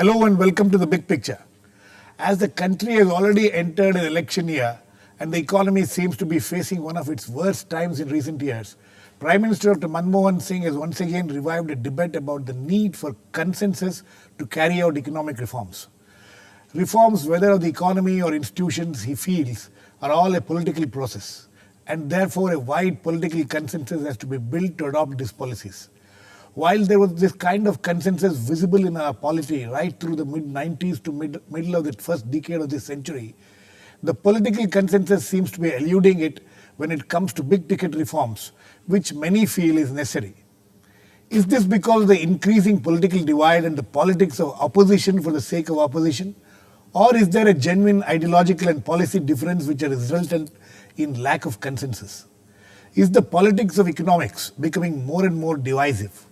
Hello and welcome to the big picture. As the country has already entered an election year and the economy seems to be facing one of its worst times in recent years, Prime Minister Dr. Manmohan Singh has once again revived a debate about the need for consensus to carry out economic reforms. Reforms, whether of the economy or institutions, he feels, are all a political process, and therefore a wide political consensus has to be built to adopt these policies. While there was this kind of consensus visible in our polity right through the mid-90s to middle of the first decade of this century, the political consensus seems to be eluding it when it comes to big-ticket reforms, which many feel is necessary. Is this because of the increasing political divide and the politics of opposition for the sake of opposition? Or is there a genuine ideological and policy difference which are resultant in lack of consensus? Is the politics of economics becoming more and more divisive?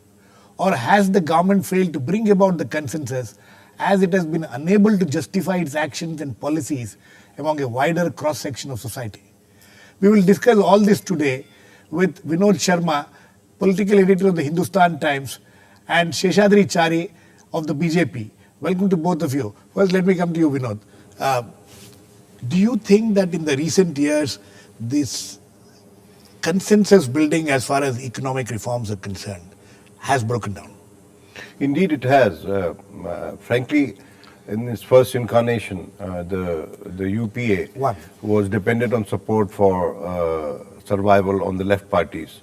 Or has the government failed to bring about the consensus as it has been unable to justify its actions and policies among a wider cross-section of society? We will discuss all this today with Vinod Sharma, political editor of the Hindustan Times, and Sheshadri Chari of the BJP. Welcome to both of you. First, let me come to you, Vinod. Do you think that in the recent years, this consensus building as far as economic reforms are concerned has broken down? Indeed, it has. Frankly, in its first incarnation, the UPA was dependent on support for survival on the left parties.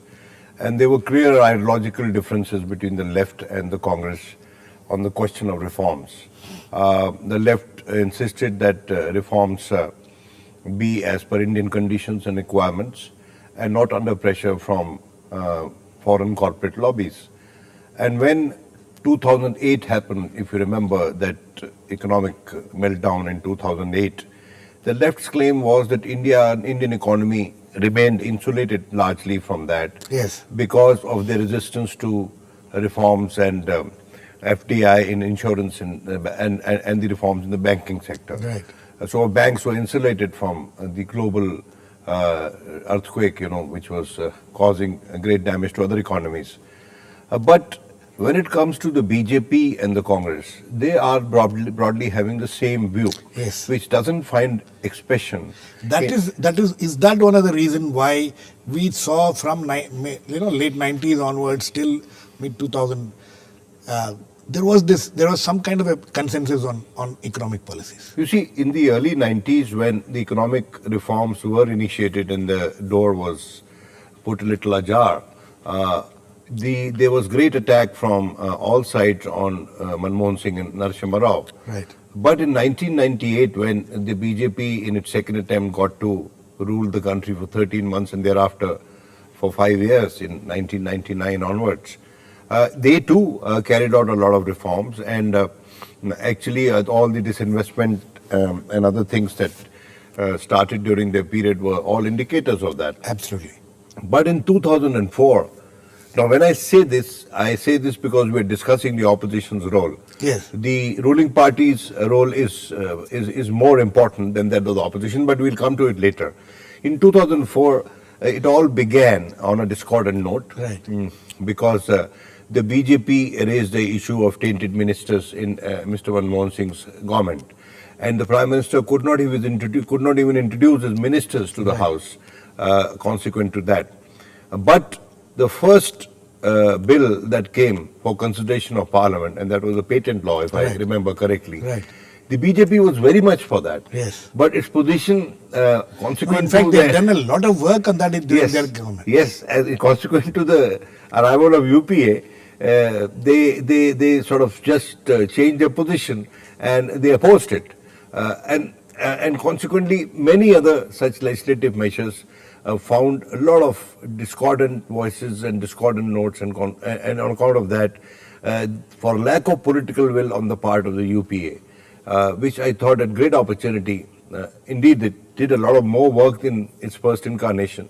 And there were clear ideological differences between the left and the Congress on the question of reforms. The left insisted that reforms be as per Indian conditions and requirements and not under pressure from foreign corporate lobbies. And when 2008 happened, if you remember that economic meltdown in 2008, the left's claim was that Indian economy remained insulated largely from that. Yes. Because of their resistance to reforms and FDI in insurance and the reforms in the banking sector. Right. So banks were insulated from the global earthquake, which was causing great damage to other economies. But when it comes to the BJP and the Congress, they are broadly having the same view, yes, which doesn't find expression. Is that one of the reasons why we saw from late 90s onwards till mid 2000, there was some kind of a consensus on economic policies? You see, in the early 90s, when the economic reforms were initiated and the door was put a little ajar, there was great attack from all sides on Manmohan Singh and Narasimha Rao. Right. But in 1998, when the BJP in its second attempt got to rule the country for 13 months and thereafter for 5 years in 1999 onwards, they too carried out a lot of reforms, and actually all the disinvestment and other things that started during their period were all indicators of that. Absolutely. But in 2004, now when I say this because we're discussing the opposition's role. Yes. The ruling party's role is more important than that of the opposition, but we'll come to it later. In 2004, it all began on a discordant note. Right. Because the BJP raised the issue of tainted ministers in Mr. Manmohan Singh's government. And the Prime Minister could not even introduce his ministers to the House consequent to that. But the first bill that came for consideration of Parliament, and that was a patent law, if I remember correctly. Right. The BJP was very much for that. Yes. But its position, consequent in fact, to they've done a lot of work on that during their government. Yes, consequent to the arrival of UPA, they sort of just changed their position and they opposed it. And consequently, many other such legislative measures found a lot of discordant voices and discordant notes, and on account of that, for lack of political will on the part of the UPA, which I thought a great opportunity. Indeed, it did a lot of more work in its first incarnation.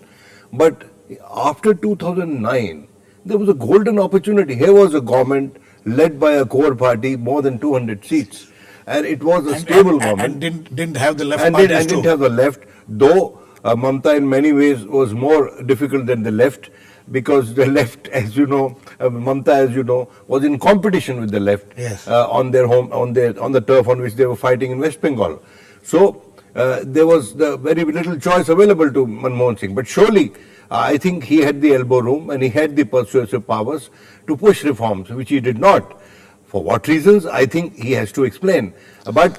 But after 2009, there was a golden opportunity. Here was a government led by a core party, more than 200 seats. And it was a stable government. And didn't have the left and parties didn't have the left, though Mamta in many ways was more difficult than the left. because the left, as you know, Mamta, as you know, was in competition with the left Yes. on the turf on which they were fighting in West Bengal. So there was very little choice available to Manmohan Singh. But surely, I think he had the elbow room and he had the persuasive powers to push reforms, which he did not. For what reasons? I think he has to explain. But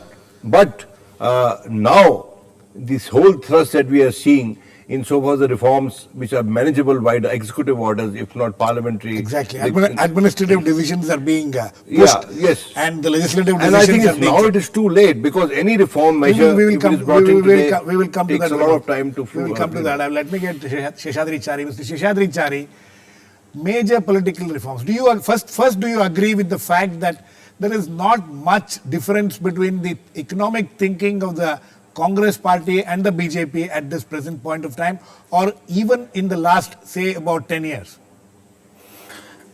now, this whole thrust that we are seeing insofar as the reforms which are manageable by the executive orders, if not parliamentary. Exactly. Administrative decisions are being pushed. Yes. And the legislative decisions and I think are being now it is too late, because any reform measure we will come to takes that. A lot of time to. We will come to that. Let me get Sheshadri Chari. Mr. Sheshadri Chari, major political reforms. Do you first do you agree with the fact that there is not much difference between the economic thinking of the Congress party and the BJP at this present point of time, or even in the last, say, about 10 years?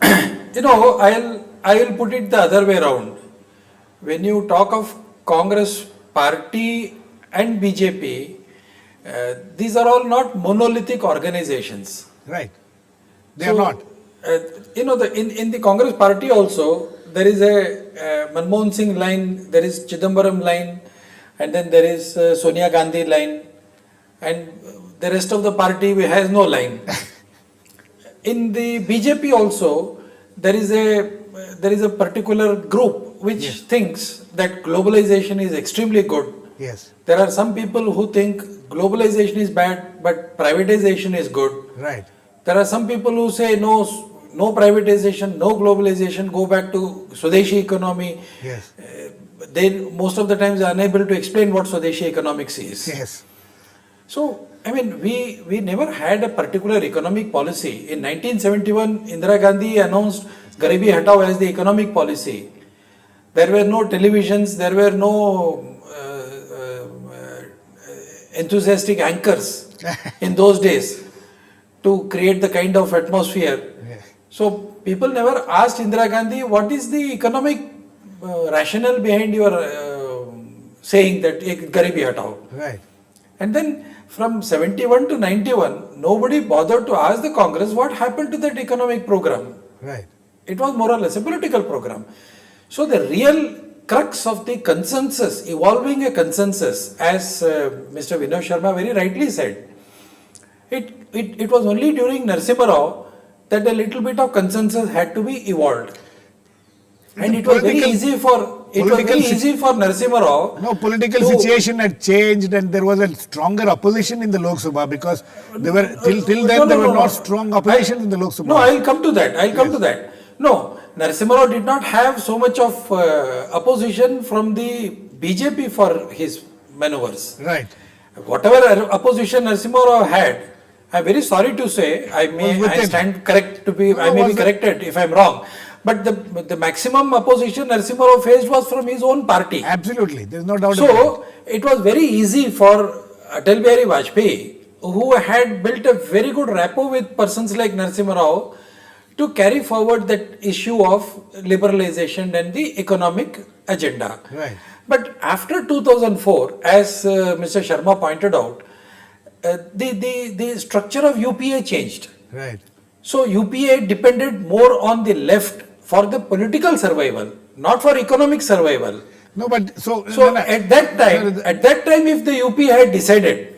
I will put it the other way around. When you talk of Congress party and BJP, these are all not monolithic organizations. Right. They are not. In the Congress party also, there is a Manmohan Singh line, there is Chidambaram line, and then there is Sonia Gandhi line, and the rest of the party has no line. In the BJP also, there is a particular group which thinks that globalization is extremely good. Yes. There are some people who think globalization is bad, but privatization is good. Right. There are some people who say no privatization, no globalization, go back to Swadeshi economy. Yes. They most of the times are unable to explain what Swadeshi economics is. Yes. So, we never had a particular economic policy. In 1971, Indira Gandhi announced Garibi Hatao as the economic policy. There were no televisions, there were no enthusiastic anchors in those days to create the kind of atmosphere. So, people never asked Indira Gandhi, what is the economic rationale behind your saying that Garibi Hatao? Right. And then from 71 to 91, nobody bothered to ask the Congress what happened to that economic program. Right. It was more or less a political program. So the real crux of the consensus, evolving a consensus, as Mr. Vinod Sharma very rightly said, it was only during Narasimha Rao that a little bit of consensus had to be evolved. And it was very easy for Narasimha Rao. No, political situation had changed, and there was a stronger opposition in the Lok Sabha, because there were till then there were not strong opposition in the Lok Sabha. No, I'll come to that. No, Narasimha Rao did not have so much of opposition from the BJP for his maneuvers. Right. Whatever opposition Narasimha Rao had, I'm very sorry to say, I may be corrected if I'm wrong. But the maximum opposition Narasimha Rao faced was from his own party. Absolutely, there is no doubt. So it was very easy for Atal Bihari Vajpayee, who had built a very good rapport with persons like Narasimha Rao, to carry forward that issue of liberalization and the economic agenda. Right. But after 2004, as Mr. Sharma pointed out, the structure of UPA changed. Right. So UPA depended more on the left for the political survival, not for economic survival. No, but at that time, if the UP had decided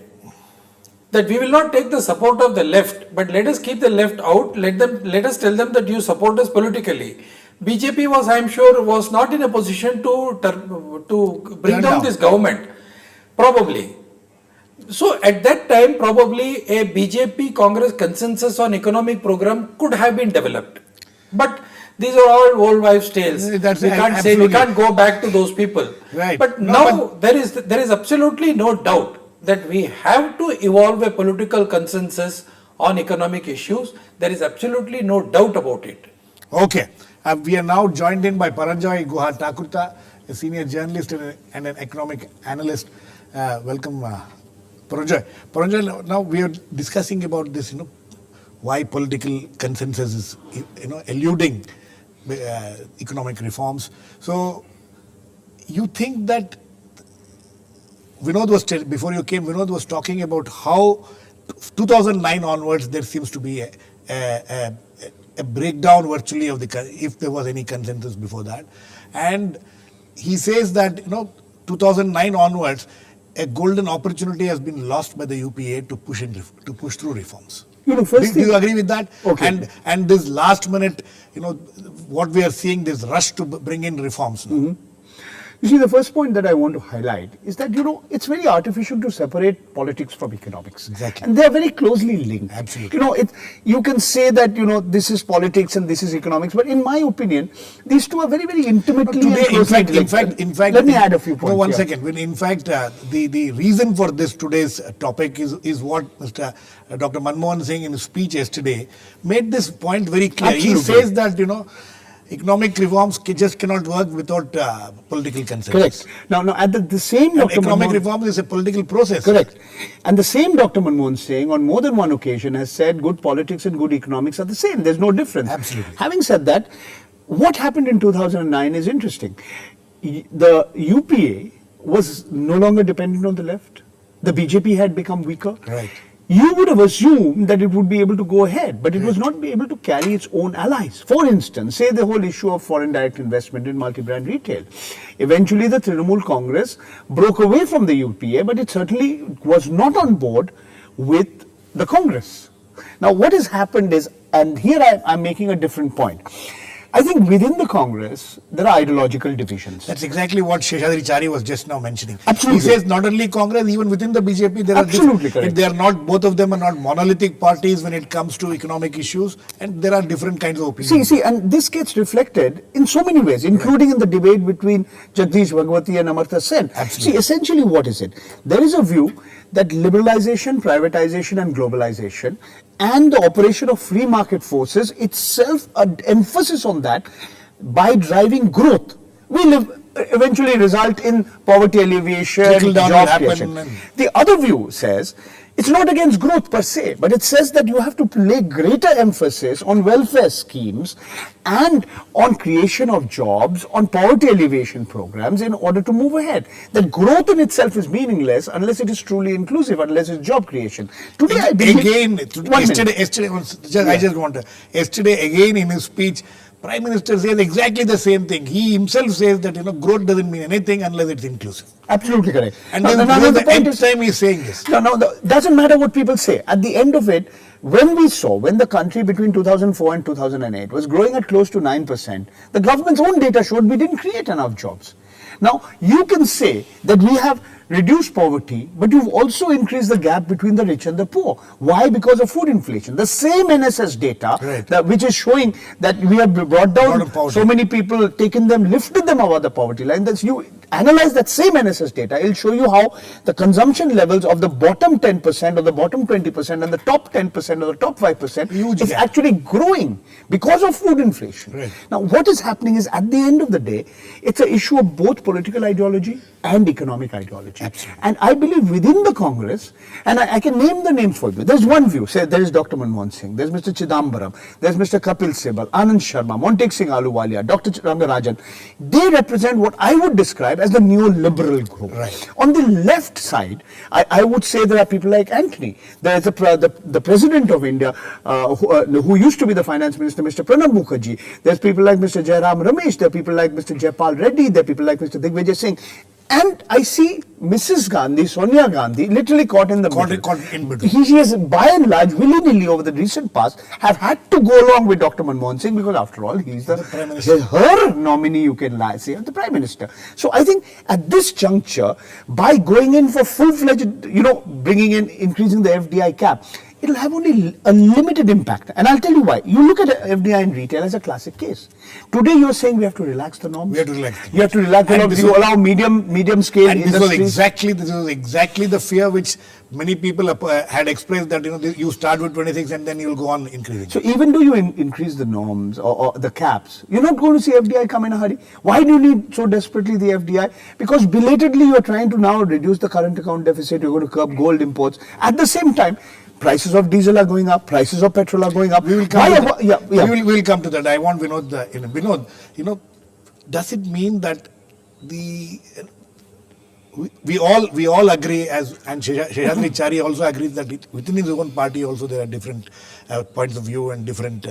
that we will not take the support of the left, but let us keep the left out, let us tell them that you support us politically. BJP was, I am sure, was not in a position to bring down this government, probably. So at that time, probably a BJP Congress consensus on economic program could have been developed. But these are all old wives' tales. We can't go back to those people. Right. But there is absolutely no doubt that we have to evolve a political consensus on economic issues. There is absolutely no doubt about it. Okay. We are now joined in by Paranjoy Guha Thakurtha, a senior journalist and an economic analyst. Welcome, Paranjoy. Paranjoy, now we are discussing about this, why political consensus is, eluding economic reforms. So, you think that Vinod before you came, Vinod was talking about how 2009 onwards there seems to be a a breakdown virtually of if there was any consensus before that. And he says that 2009 onwards, a golden opportunity has been lost by the UPA to push through reforms. First do you agree with that? Okay. And this last minute, what we are seeing, this rush to bring in reforms now. Mm-hmm. You see, the first point that I want to highlight is that, it's very artificial to separate politics from economics. Exactly. And they are very closely linked. Absolutely. You can say that, this is politics and this is economics, but in my opinion, these two are very, very intimately Today, and closely linked. in fact, let me add a few points. One second. When in fact, the reason for this today's topic is what Mr. Dr. Manmohan Singh in his speech yesterday made this point very clear. Absolutely. He says that, economic reforms just cannot work without political consensus. Correct. Now at the same Dr. Economic Manmohan, reform is a political process. Correct. And the same Dr. Manmohan Singh on more than one occasion has said good politics and good economics are the same. There's no difference. Absolutely. Having said that, what happened in 2009 is interesting. The UPA was no longer dependent on the left. The BJP had become weaker. Right. You would have assumed that it would be able to go ahead, but it was not able to carry its own allies. For instance, say the whole issue of foreign direct investment in multi-brand retail. Eventually, the Trinamool Congress broke away from the UPA, but it certainly was not on board with the Congress. Now, what has happened is, and here I'm making a different point. I think within the Congress, there are ideological divisions. That's exactly what Sheshadri Chari was just now mentioning. Absolutely. He says not only Congress, even within the BJP, there Absolutely are correct. they are not, both of them are not monolithic parties when it comes to economic issues, and there are different kinds of opinions. See, and this gets reflected in so many ways, including in the debate between Jagdish Bhagwati and Amartya Sen. Absolutely. See, essentially what is it? There is a view that liberalization, privatization and globalization and the operation of free market forces itself, an emphasis on that by driving growth, will eventually result in poverty alleviation, Trickle down will job happen creation. The other view says it's not against growth per se, but it says that you have to lay greater emphasis on welfare schemes and on creation of jobs, on poverty alleviation programs in order to move ahead. That growth in itself is meaningless unless it is truly inclusive, unless it's job creation. Today, I believe, yesterday again in his speech, Prime Minister says exactly the same thing. He himself says that growth doesn't mean anything unless it's inclusive. Absolutely correct. And then the nth time he's saying this. Doesn't matter what people say. At the end of it, when the country between 2004 and 2008 was growing at close to 9%, the government's own data showed we didn't create enough jobs. Now, you can say that we have reduced poverty, but you've also increased the gap between the rich and the poor. Why? Because of food inflation. The same NSS data, which is showing that we have brought down so many people, lifted them above the poverty line. That's you analyze that same NSS data, it'll show you how the consumption levels of the bottom 10% or the bottom 20% and the top 10% or the top 5% is actually growing because of food inflation. Right. Now, what is happening is at the end of the day, it's an issue of both political ideology and economic ideology. Absolutely. And I believe within the Congress, and I can name the names for you. There's one view, say there is Dr. Manmohan Singh, there's Mr. Chidambaram, there's Mr. Kapil Sibal, Anand Sharma, Montek Singh Ahluwalia, Dr. Rangarajan. They represent what I would describe as the neoliberal group. Right. On the left side, I would say there are people like Anthony. There is the President of India, who used to be the Finance Minister, Mr. Pranab Mukherjee. There's people like Mr. Jairam Ramesh. There are people like Mr. Jaipal Reddy. There are people like Mr. Digvijay Singh. And I see Mrs. Gandhi, Sonia Gandhi, literally caught in the middle. Caught in middle. She has, by and large, willy-nilly over the recent past, have had to go along with Dr. Manmohan Singh because, after all, he's the Prime Minister. her nominee, you can say, the Prime Minister. So I think at this juncture, by going in for full-fledged, increasing the FDI cap, it'll have only a limited impact. And I'll tell you why. You look at FDI in retail as a classic case. Today you're saying we have to relax the norms. We have to relax. You have to relax the norms. You allow medium scale and industries. This was exactly the fear which many people had expressed, that you start with 26 and then you'll go on increasing. So even though you increase the norms or the caps, you're not going to see FDI come in a hurry. Why do you need so desperately the FDI? Because belatedly you're trying to now reduce the current account deficit. You're going to curb gold imports. At the same time, prices of diesel are going up, prices of petrol are going up. We will come We will come to that. I want Vinod. Vinod, does it mean that we all agree, and Sheshadri Chari also agrees that within his own party also there are different points of view and different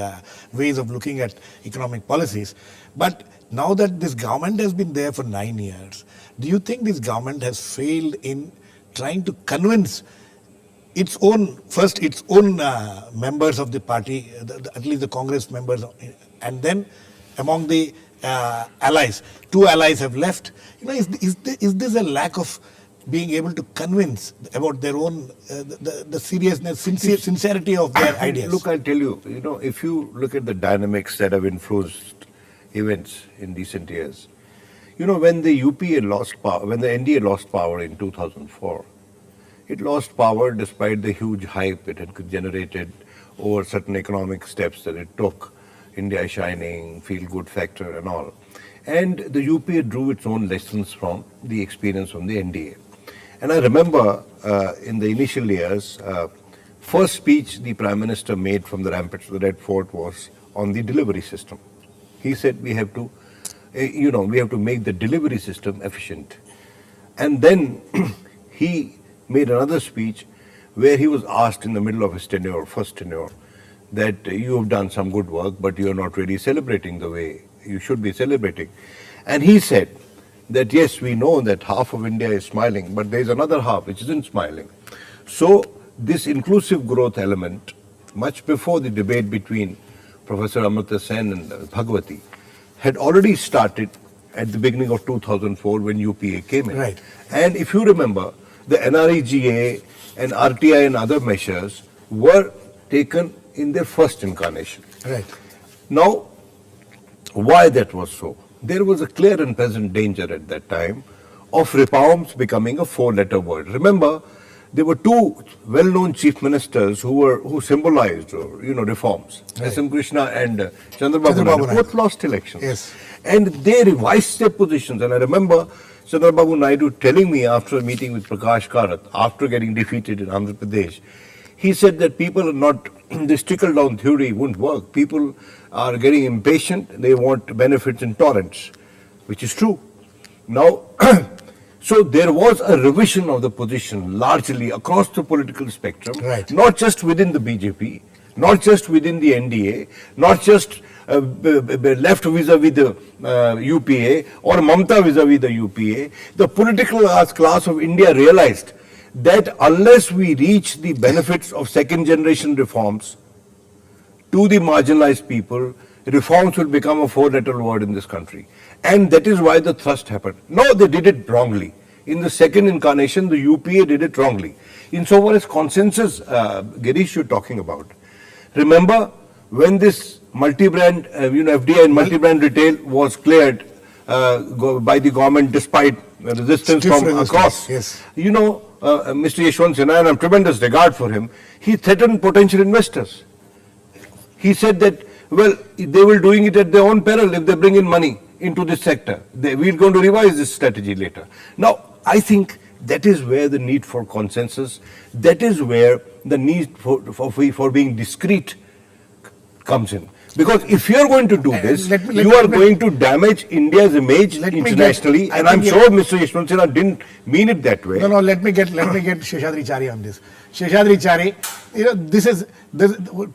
ways of looking at economic policies. But now that this government has been there for 9 years, do you think this government has failed in trying to convince its own members of the party, at least the Congress members, and then among the allies, 2 allies have left. Is this a lack of being able to convince about their own the seriousness, sincerity of their ideas? Look, I'll tell you. If you look at the dynamics that have influenced events in recent years, when the UPA lost power, when the NDA lost power in 2004. It lost power despite the huge hype it had generated over certain economic steps that it took. India is shining, feel good factor and all. And the UPA drew its own lessons from the experience from the NDA. And I remember in the initial years, first speech the Prime Minister made from the rampart to the Red Fort was on the delivery system. He said we have to, we have to make the delivery system efficient. And then he made another speech where he was asked in the middle of his tenure, first tenure, that you have done some good work, but you are not really celebrating the way you should be celebrating. And he said that yes, we know that half of India is smiling, but there is another half which isn't smiling. So this inclusive growth element, much before the debate between Professor Amartya Sen and Bhagwati, had already started at the beginning of 2004 when UPA came in. Right. And if you remember, the NREGA and RTI and other measures were taken in their first incarnation. Right. Now, why that was so? There was a clear and present danger at that time of reforms becoming a 4-letter word. Remember, there were 2 well-known chief ministers who symbolized reforms. Right. S.M. Krishna and Chandrababu Naidu both lost elections. Yes. And they revised their positions. And I remember Chandrababu Naidu telling me after a meeting with Prakash Karat, after getting defeated in Andhra Pradesh, he said that people are not, this trickle-down theory won't work. People are getting impatient, they want benefits in torrents, which is true. Now, so there was a revision of the position largely across the political spectrum, right. Not just within the BJP, not just within the NDA, not just left vis-a-vis the UPA or Mamata vis-a-vis the UPA. The political class of India realized that unless we reach the benefits of second-generation reforms to the marginalized people, reforms will become a 4-letter word in this country. And that is why the thrust happened. No, they did it wrongly. In the second incarnation, the UPA did it wrongly. Insofar as consensus, Girish, you're talking about. Remember, when this multi-brand, FDI and multi-brand retail was cleared by the government despite resistance from across. Yes. Mr. Yashwant Sinha, and I have tremendous regard for him, he threatened potential investors. He said that, well, they will doing it at their own peril if they bring in money into this sector. We're going to revise this strategy later. Now, I think that is where the need for consensus, that is where the need for being discreet comes in. Because if you are going to do this, you are going to damage India's image internationally, and I'm sure Mr. Yashwant Sinha didn't mean it that way. No, let me get Sheshadri Chari on this. Sheshadri Chari, this is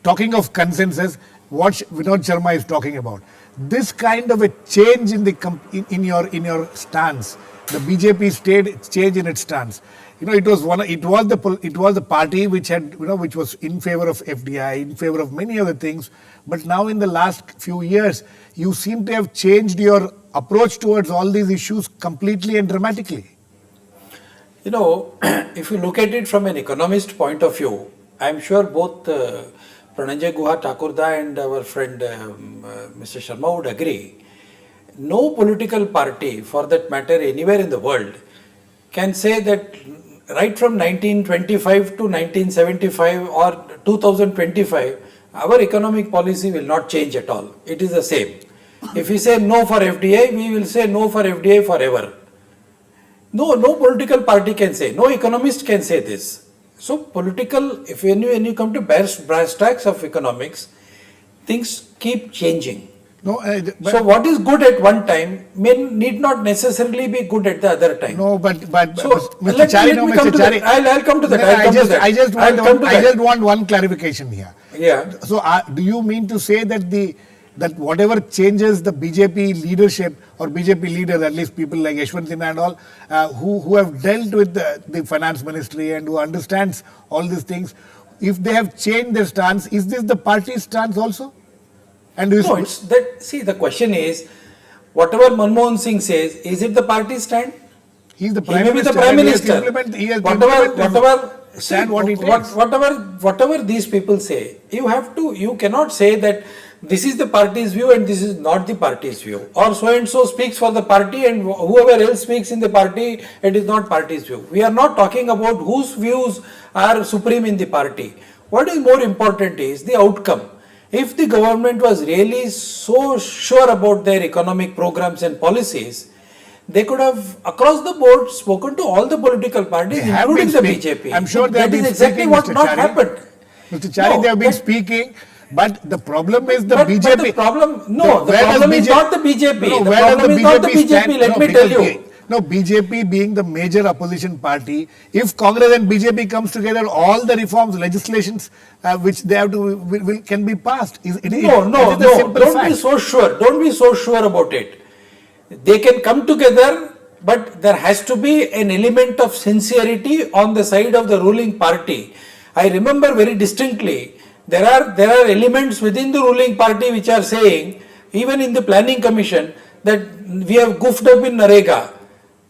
talking of consensus, what Vinod Sharma is talking about. This kind of a change in your stance, the BJP change in its stance. It was the party which had which was in favor of FDI, in favor of many other things. But now in the last few years, you seem to have changed your approach towards all these issues completely and dramatically. If you look at it from an economist point of view, I'm sure both Paranjoy, Guha, Thakurtha and our friend Mr. Sharma would agree. No political party, for that matter, anywhere in the world, can say that right from 1925 to 1975 or 2025, our economic policy will not change at all. It is the same. If we say no for FDI, we will say no for FDI forever. No political party can say, no economist can say this. So political, when you come to brass tacks of economics, things keep changing. No, So what is good at one time need not necessarily be good at the other time. no, but So, Mr. let Chari, me no, come Mr. to Chari. that. I'll come to that. No, I'll come to that. I just I'll come to I that. just want one clarification here. Yeah. So, do you mean to say that that whatever changes the BJP leadership or BJP leaders, at least people like Yashwant Sinha and all, who have dealt with the finance ministry and who understands all these things, if they have changed their stance, is this the party's stance also? And No, it's that. See, the question is, whatever Manmohan Singh says, is it the party stand? he's the He prime may be minister. the prime and he has to minister. implement- he has to Whatever, implement whatever. stand see, what he takes. whatever these people say, you cannot say that this is the party's view and this is not the party's view, or so and so speaks for the party and whoever else speaks in the party, it is not party's view. We are not talking about whose views are supreme in the party. What is more important is the outcome. If the government was really so sure about their economic programs and policies, they could have across the board spoken to all the political parties, They have including the been BJP. I'm sure they have that is been exactly speaking, what Mr. not Chari. happened. Mr. Chari, No, they have been that- speaking, but the problem is the But BJP. the problem, no, the where does problem is BJP not the BJP. No, The where does problem is not the BJP, stand? let No, me tell because you. No, BJP being the major opposition party, if Congress and BJP comes together, all the reforms, legislations which they have to can be passed. No, it is a simple don't fact. be so sure. Don't be so sure about it. They can come together, but there has to be an element of sincerity on the side of the ruling party. I remember very distinctly, there are elements within the ruling party which are saying, even in the planning commission, that we have goofed up in Narega.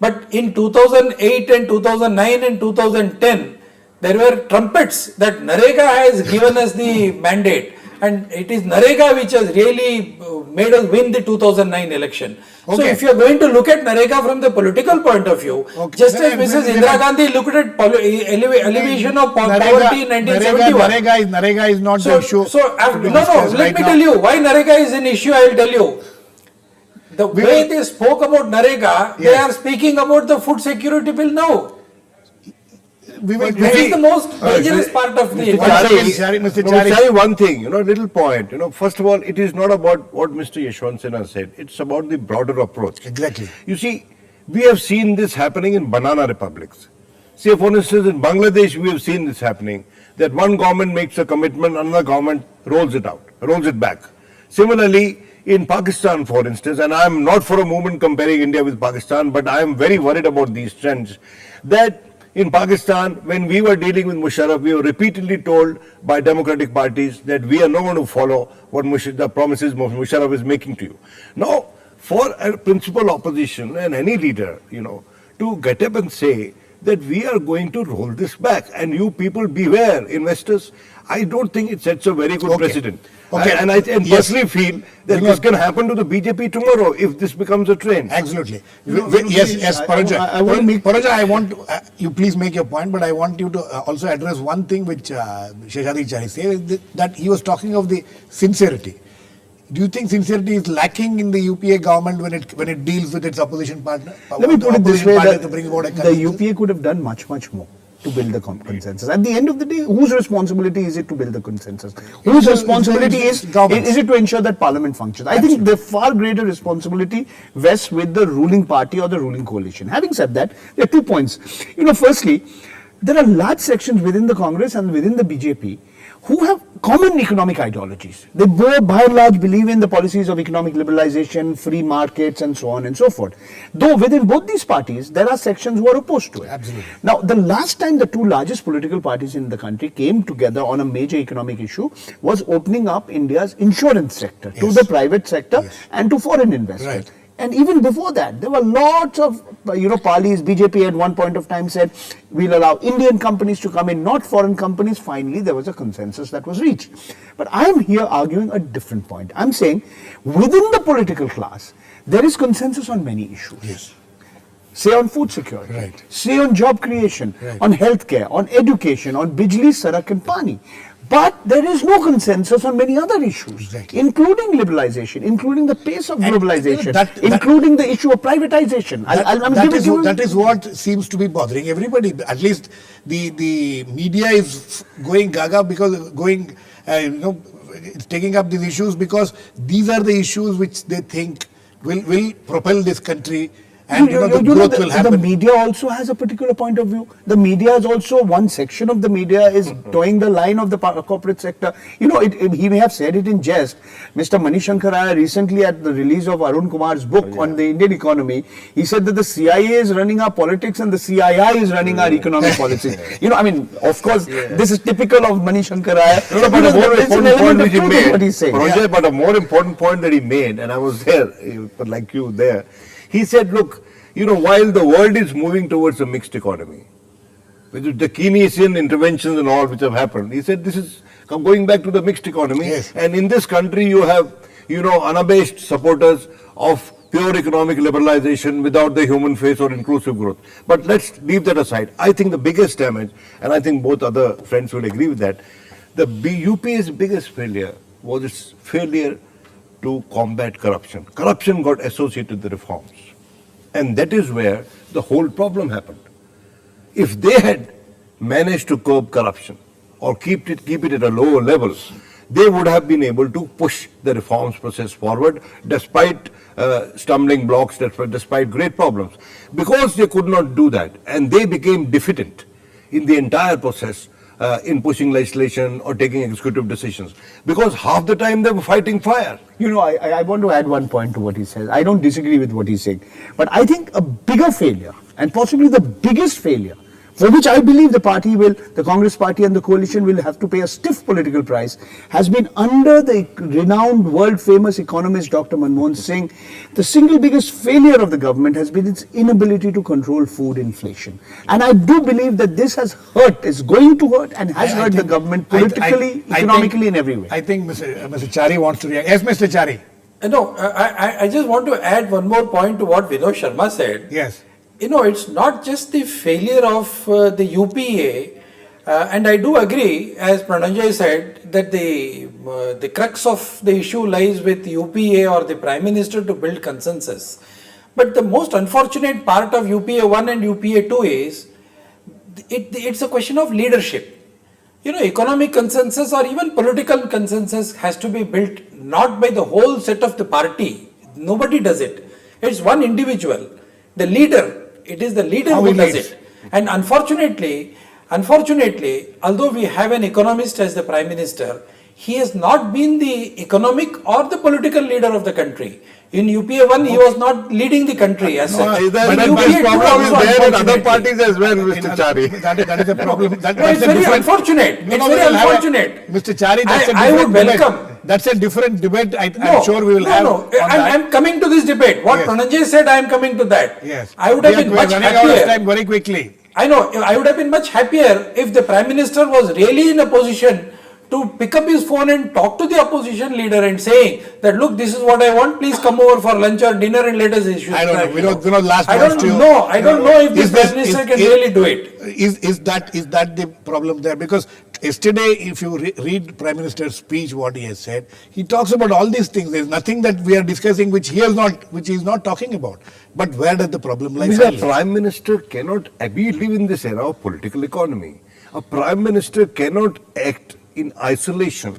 But in 2008 and 2009 and 2010, there were trumpets that Narega has given us the mandate, and it is Narega which has really made us win the 2009 election. So Okay. if you are going to look at Narega from the political point of view, Okay. just as Then- Mrs. then- Indira Gandhi looked at elevation of poverty in 1971. Narega is not the issue. to be No, discussed let right me now. tell you why Narega is an issue. I will tell you. The way they spoke about Narega, they Yes. are speaking about the food security bill now. We will, This is the most dangerous part of the Mr. Mr. No, Chari. Chari, one thing, little point. First of all, it is not about what Mr. Yashwant Sinha said. It's about the broader approach. Exactly. You see, we have seen this happening in banana republics. See, for instance, in Bangladesh, we have seen this happening, that one government makes a commitment, another government rolls it back. Similarly, in Pakistan, for instance, and I am not for a moment comparing India with Pakistan, but I am very worried about these trends, that in Pakistan, when we were dealing with Musharraf, we were repeatedly told by democratic parties that we are not going to follow what the promises Musharraf is making to you. Now, for a principal opposition and any leader, to get up and say that we are going to roll this back and you people beware, investors, I don't think it sets a very good Okay. precedent. Okay. And I personally feel that Vinod. this can happen to the BJP tomorrow if this becomes a trend. Absolutely. Vinod, Yes, please, yes, I Paranjoy. want to make- Paranjoy, I want to, you please make your point, but I want you to also address one thing which Sheshadri Chari said, that he was talking of the sincerity. Do you think sincerity is lacking in the UPA government when it deals with its opposition partner? Let me put it this opposition way, partner that to bring about a the consensus? UPA could have done much, much more to build the consensus. At the end of the day, whose responsibility is it to build the consensus? Whose responsibility is it to ensure that parliament functions? I think the far greater responsibility rests with the ruling party or the ruling coalition. Having said that, there are 2 points. Firstly, there are large sections within the Congress and within the BJP who have common economic ideologies. They both, by and large, believe in the policies of economic liberalization, free markets, and so on and so forth. Though within both these parties, there are sections who are opposed to it. Absolutely. Now, the last time the two largest political parties in the country came together on a major economic issue was opening up India's insurance sector to Yes. the private sector Yes. and to foreign investors. Right. And even before that, there were lots of, parleys. BJP at one point of time said, we'll allow Indian companies to come in, not foreign companies. Finally, there was a consensus that was reached. But I'm here arguing a different point. I'm saying, within the political class, there is consensus on many issues. Yes. Say on food security, Right. say on job creation, Right. on healthcare, on education, on bijli, sarak and pani. But there is no consensus on many other issues, Exactly. including liberalization, including the pace of And, globalization, that- including the issue of privatization. That is what seems to be bothering everybody. At least the media is going gaga because taking up these issues because these are the issues which they think will propel this country, and the growth will happen. The media also has a particular point of view. The media is also, one section of the media is towing the line of the corporate sector. He may have said it in jest. Mr. Manishankaraya recently at the release of Arun Kumar's book on the Indian economy, he said that the CIA is running our politics and the CII is running our economic policies. Of course, this is typical of Manishankaraya. But a more important point which he made, what he's saying. Paranjoy, but a more important point that he made, and I was there, like you there, he said, look, while the world is moving towards a mixed economy, with the Keynesian interventions and all which have happened, he said this is going back to the mixed economy. Yes. And in this country you have, unabashed supporters of pure economic liberalization without the human face or inclusive growth. But let's leave that aside. I think the biggest damage, and I think both other friends will agree with that, the UPA's biggest failure was its failure to combat corruption. Corruption got associated with the reforms. And that is where the whole problem happened. If they had managed to curb corruption or keep it at a lower level, they would have been able to push the reforms process forward despite stumbling blocks, despite great problems. Because they could not do that and they became deficient in the entire process, in pushing legislation or taking executive decisions, because half the time they were fighting fire. I want to add one point to what he says. I don't disagree with what he's saying, but I think a bigger failure, and possibly the biggest failure, for which I believe the Congress party and the coalition will have to pay a stiff political price, has been under the renowned world famous economist Dr. Manmohan Singh. The single biggest failure of the government has been its inability to control food inflation. And I do believe that this has hurt, is going to hurt and has hurt the government politically, economically, in every way. I think Mr. Chari wants to react. Yes, Mr. Chari. No, I just want to add one more point to what Vinod Sharma said. Yes. It's not just the failure of the UPA, and I do agree, as Paranjoy said, that the crux of the issue lies with UPA or the Prime Minister to build consensus. But the most unfortunate part of UPA 1 and UPA 2 is, it's a question of leadership. Economic consensus or even political consensus has to be built not by the whole set of the party. Nobody does it. It's one individual, the leader. It is the leader who does it. And unfortunately, although we have an economist as the Prime Minister, he has not been the economic or the political leader of the country. In UPA 1, he was not leading the country as such. But this problem is there in other parties as well, Mr. Chari. That is a problem. It's very unfortunate. It's very unfortunate. Mr. Chari, I would welcome. That's a different debate. I'm sure we will have. No, I'm coming to this debate. What Paranjoy said, I am coming to that. Yes. I would have been much running out of happier. time very quickly. I know. I would have been much happier if the Prime Minister was really in a position to pick up his phone and talk to the opposition leader and saying that, look, this is what I want, please come over for lunch or dinner and let us issue. I don't know. Vinod, last I don't know if the Prime Minister can really do it. Is that the problem there? Because yesterday, if you read Prime Minister's speech, what he has said, he talks about all these things. There is nothing that we are discussing which he is not talking about. But where does the problem lie? Because a Prime Minister cannot, we live in this era of political economy. A Prime Minister cannot act in isolation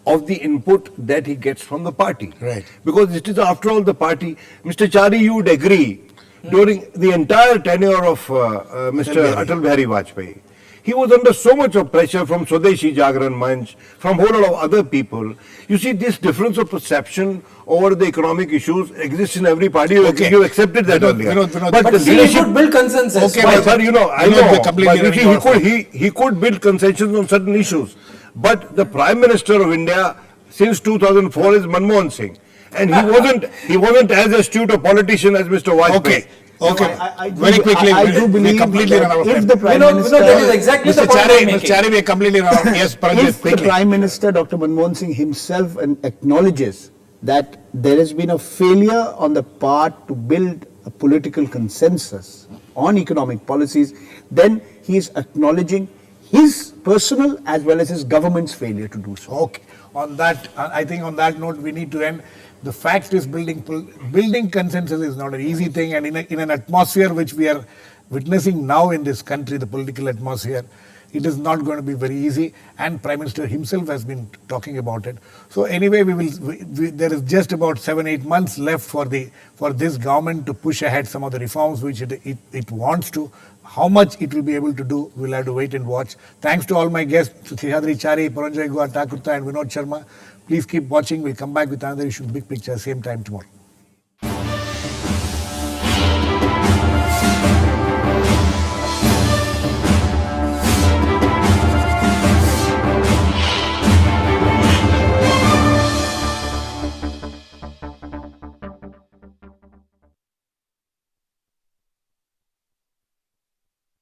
of the input that he gets from the party. Right. Because it is after all the party. Mr. Chari, you would agree, during the entire tenure of Mr. Atal Bihari Vajpayee, he was under so much of pressure from Swadeshi Jagran Manch, from whole lot of other people. You see, this difference of perception over the economic issues exists in every party. Okay. You accepted that earlier. But the still he could build consensus. Okay, but sir, I know, but you see, he could build consensus on certain issues. But the Prime Minister of India since 2004 is Manmohan Singh, and he wasn't as astute a politician as Mr. Vajpayee. Okay. Very quickly. I do believe completely run out of if time. the Prime Minister, that is exactly the point I'm making. Mr. Chari, we are completely run out. Yes, Paranjoy, if the quickly. Prime Minister, Dr. Manmohan Singh himself acknowledges that there has been a failure on the part to build a political consensus on economic policies, then he is acknowledging his personal as well as his government's failure to do so. Okay. On that, I think on that note, we need to end. The fact is, building consensus is not an easy thing, and in an atmosphere which we are witnessing now in this country, the political atmosphere, It is not going to be very easy, and Prime Minister himself has been talking about it. So anyway, there is just about 7-8 months left for this government to push ahead some of the reforms which it wants to. How much it will be able to do, we'll have to wait and watch. Thanks to all my guests, Sheshadri, Chari, Paranjoy, Guha, Thakurtha and Vinod Sharma. Please keep watching. We'll come back with another issue, Big Picture, same time tomorrow.